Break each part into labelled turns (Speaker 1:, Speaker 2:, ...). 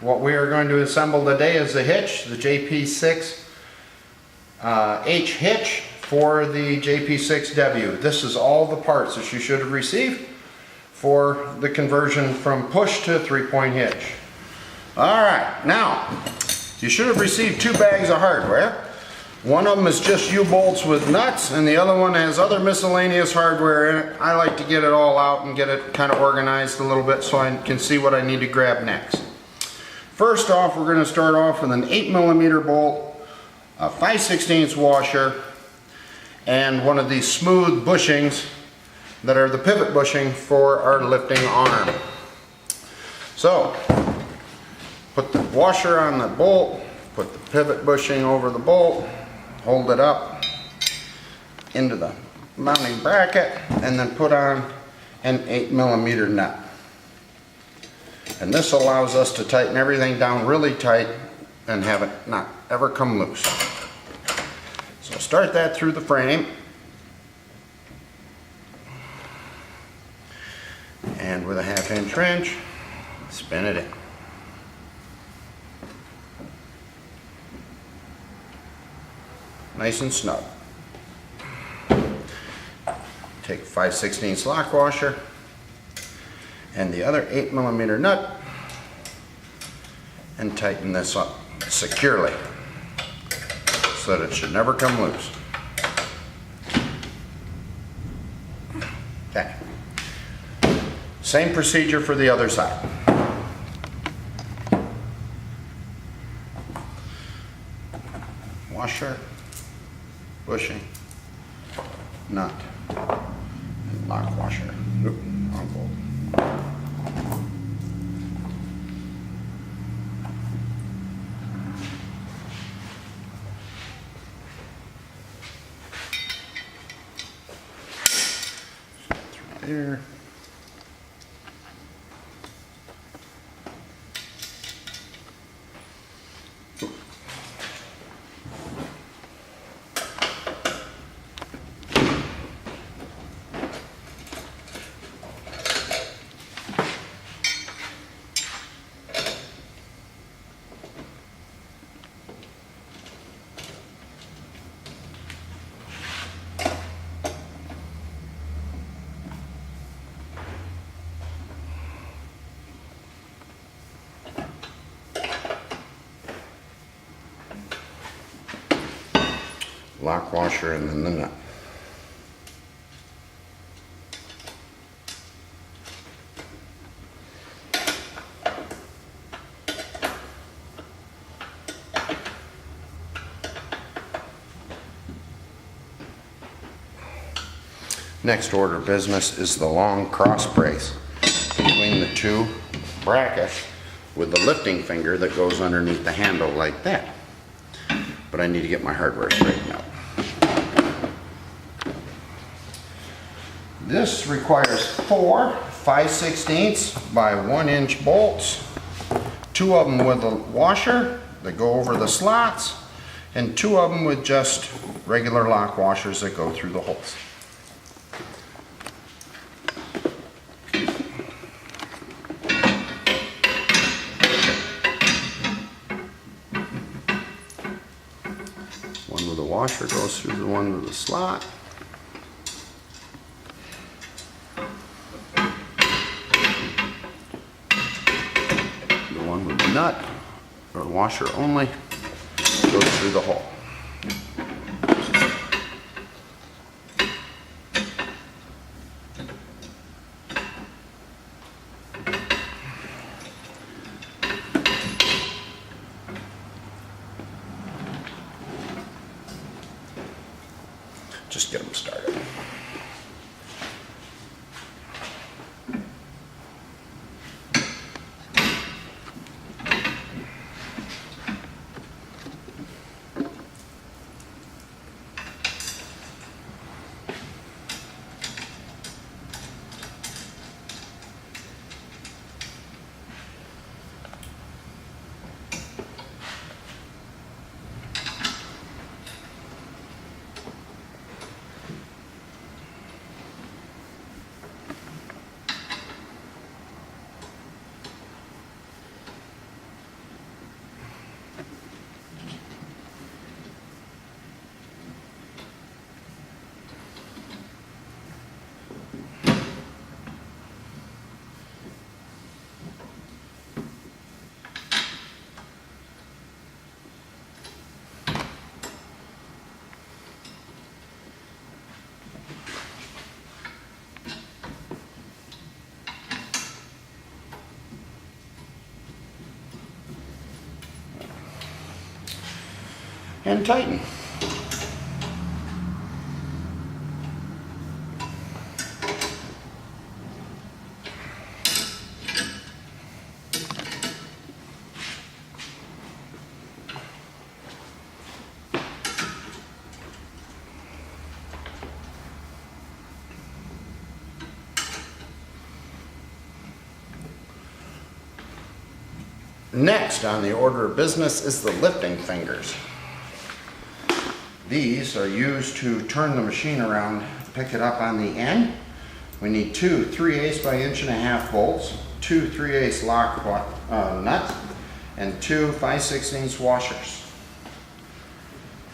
Speaker 1: What we are going to assemble today is the hitch, the JP-6H hitch for the JP-6W. This is all the parts that you should have received for the conversion from push to 3-point hitch. Alright, now, you should have received 2 bags of hardware. One of them is just U-bolts with nuts, and the other one has other miscellaneous hardware in it. I like to get it all out and get it kind of organized a little bit so I can see what I need to grab next. First off, we're going to start off with an 8mm bolt, a 5/16 washer, and one of these smooth bushings that are the pivot bushing for our lifting arm. So, put the washer on the bolt, put the pivot bushing over the bolt, hold it up into the mounting bracket, and then put on an 8mm nut. And this allows us to tighten everything down really tight and have it not ever come loose. So start that through the frame. And with a 1/2" wrench, spin it in. Nice and snug. Take 5/16 lock washer and the other 8mm nut and tighten this up securely so that it should never come loose. Okay. Same procedure for the other side. Washer, bushing, nut, and lock washer. Oop, wrong bolt. There. Lock washer and then the nut. Next order of business is the long cross brace between the 2 brackets with the lifting finger that goes underneath the handle like that. But I need to get my hardware straightened out. This requires 4 5/16 by 1" bolts, 2 of them with a washer that go over the slots, and 2 of them with just regular lock washers that go through the holes. One with the washer goes through the one with the slot. The one with the nut, or washer only, goes through the hole. Just get them started. and tighten. Next on the order of business is the lifting fingers. These are used to turn the machine around, pick it up on the end. We need two 3/8 by 1.5" bolts, two 3/8 lock nuts, and two 5/16 washers.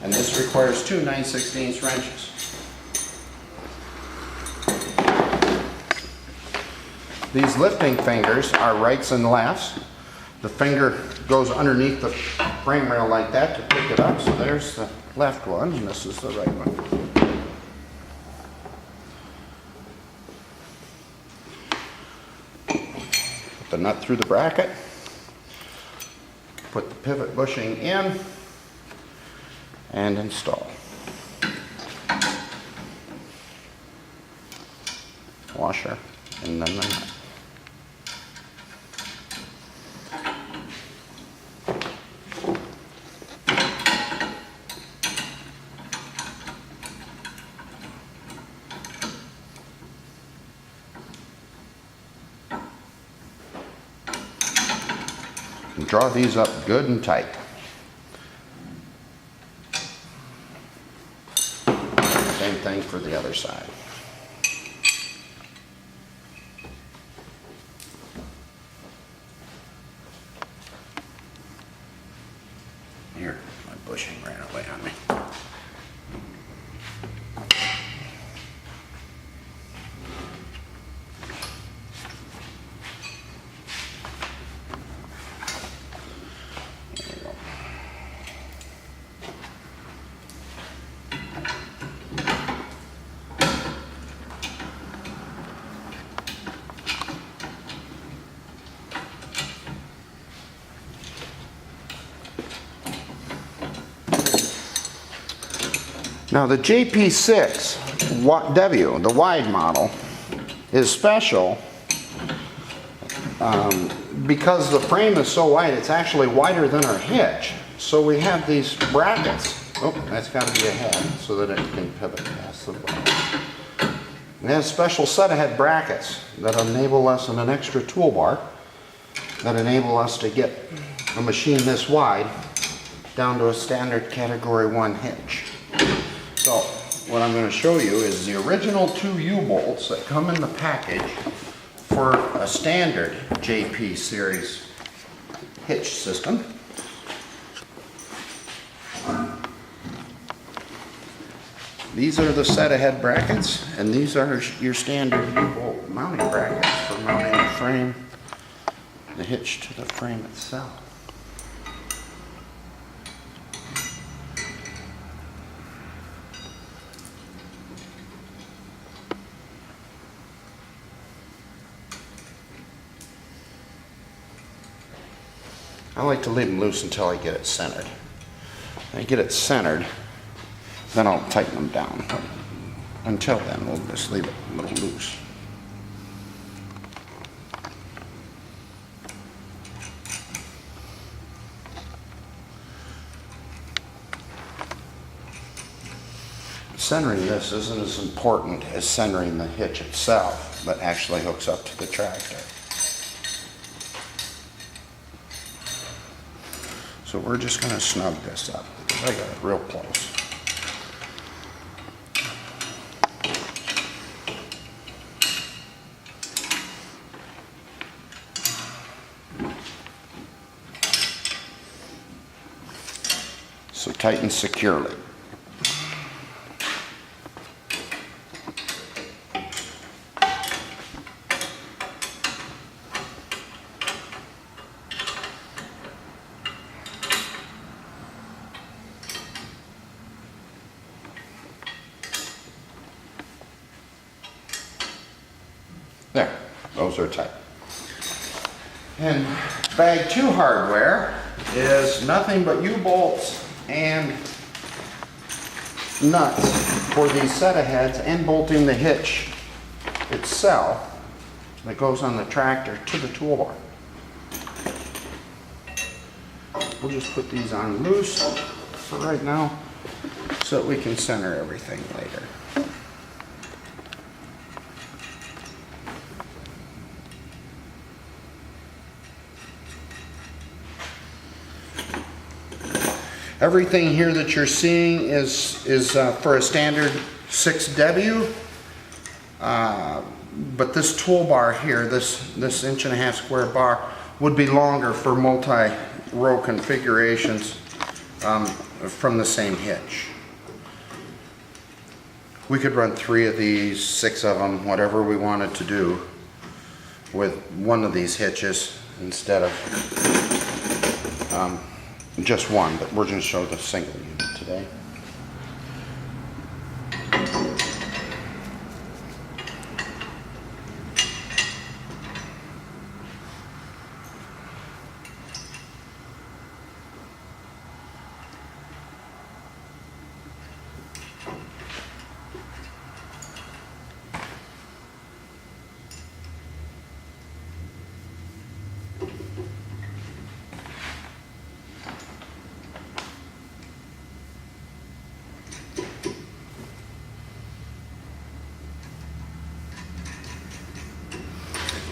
Speaker 1: And this requires two 9/16 wrenches. These lifting fingers are rights and lefts. The finger goes underneath the frame rail like that to pick it up. So there's the left one, and this is the right one. Put the nut through the bracket. Put the pivot bushing in and install. Washer and then the nut. And draw these up good and tight. Same thing for the other side. Here, my bushing ran away on me. Now the JP-6W, the wide model, is special because the frame is so wide, it's actually wider than our hitch. So we have these brackets. Oh, that's got to be a head so that it can pivot past the bottom. And it has a special set of head brackets that enable us, and an extra toolbar that enable us to get a machine this wide down to a standard category 1 hitch. So what I'm going to show you is the original two U-bolts that come in the package for a standard JP series hitch system. These are the set of head brackets, and these are your standard U-bolt mounting brackets for mounting the frame, the hitch to the frame itself. I like to leave them loose until I get it centered. When I get it centered, then I'll tighten them down. Until then, we'll just leave it a little loose. Centering this isn't as important as centering the hitch itself, but actually hooks up to the tractor. So we're just going to snug this up, because I got it real close. So tighten securely. There, those are tight. And bag 2 hardware is nothing but U-bolts and nuts for these set of heads and bolting the hitch itself that goes on the tractor to the toolbar. We'll just put these on loose for right now so that we can center everything later. Everything here that you're seeing is for a standard 6W, but this toolbar here, this 1.5" square bar, would be longer for multi-row configurations from the same hitch. We could run 3 of these, 6 of them, whatever we wanted to do with one of these hitches instead of just one, but we're going to show the single unit today.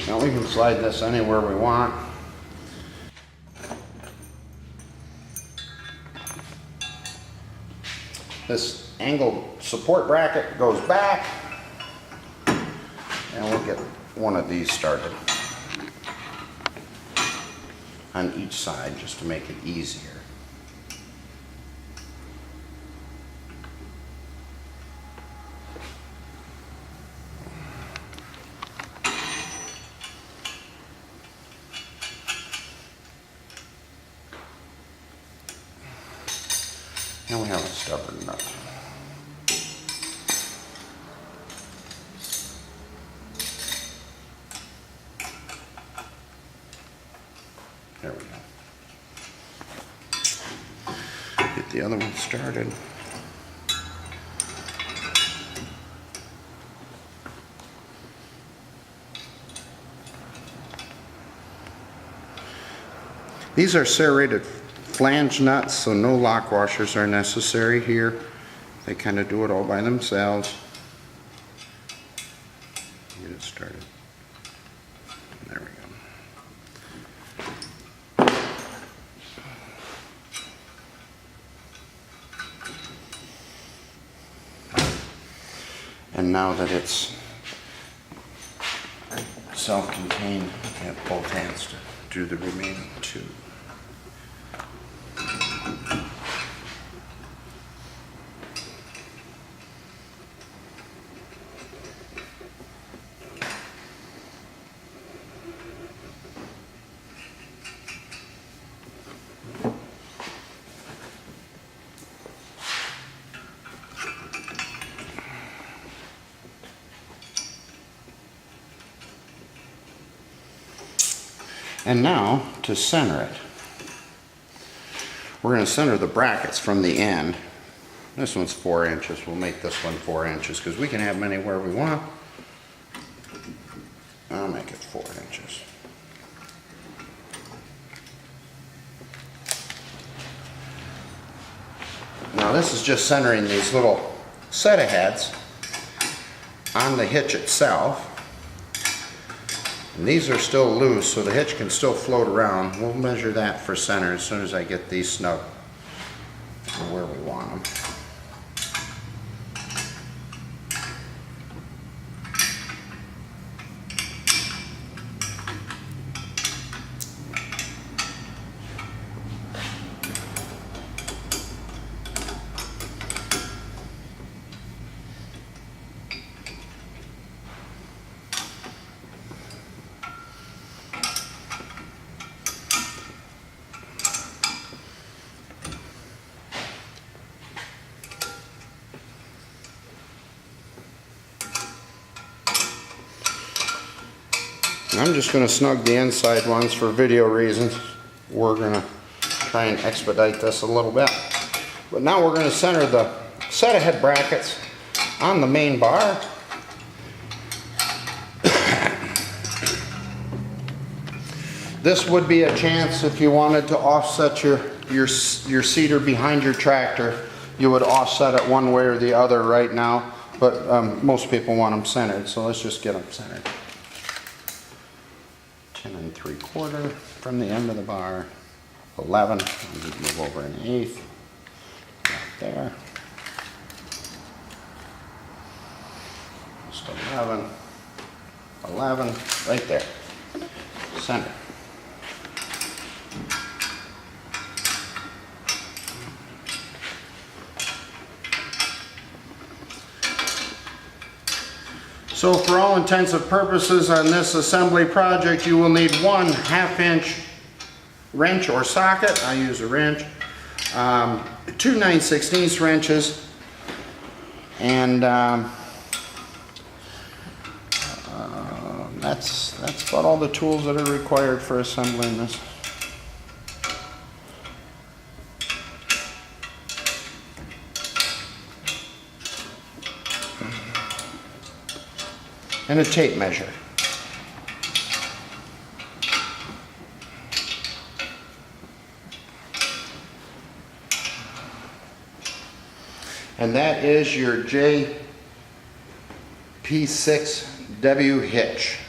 Speaker 1: Now we can slide this anywhere we want. This angled support bracket goes back, and we'll get one of these started on each side just to make it easier. And we have a stubborn nut. There we go. Get the other one started. These are serrated flange nuts, so no lock washers are necessary here. They kind of do it all by themselves. Get it started. There we go. And now that it's self-contained, I have both hands to do the remaining 2. And now to center it. We're going to center the brackets from the end. This one's 4 inches. We'll make this one 4 inches because we can have them anywhere we want. I'll make it 4 inches. Now this is just centering these little set of heads on the hitch itself. And these are still loose, so the hitch can still float around. We'll measure that for center as soon as I get these snug to where we want them. I'm just going to snug the inside ones for video reasons. We're going to try and expedite this a little bit. But now we're going to center the set of head brackets on the main bar. This would be a chance if you wanted to offset your seater behind your tractor. You would offset it one way or the other right now, but most people want them centered, so let's just get them centered. 10 3/4 from the end of the bar. 11. Move over an eighth. Right there. Just 11. 11. Right there. Center. So for all intents and purposes on this assembly project, you will need 1 1/2-inch wrench or socket. I use a wrench. 2 9/16 wrenches. And that's about all the tools that are required for assembling this. And a tape measure. And that is your JP-6W hitch.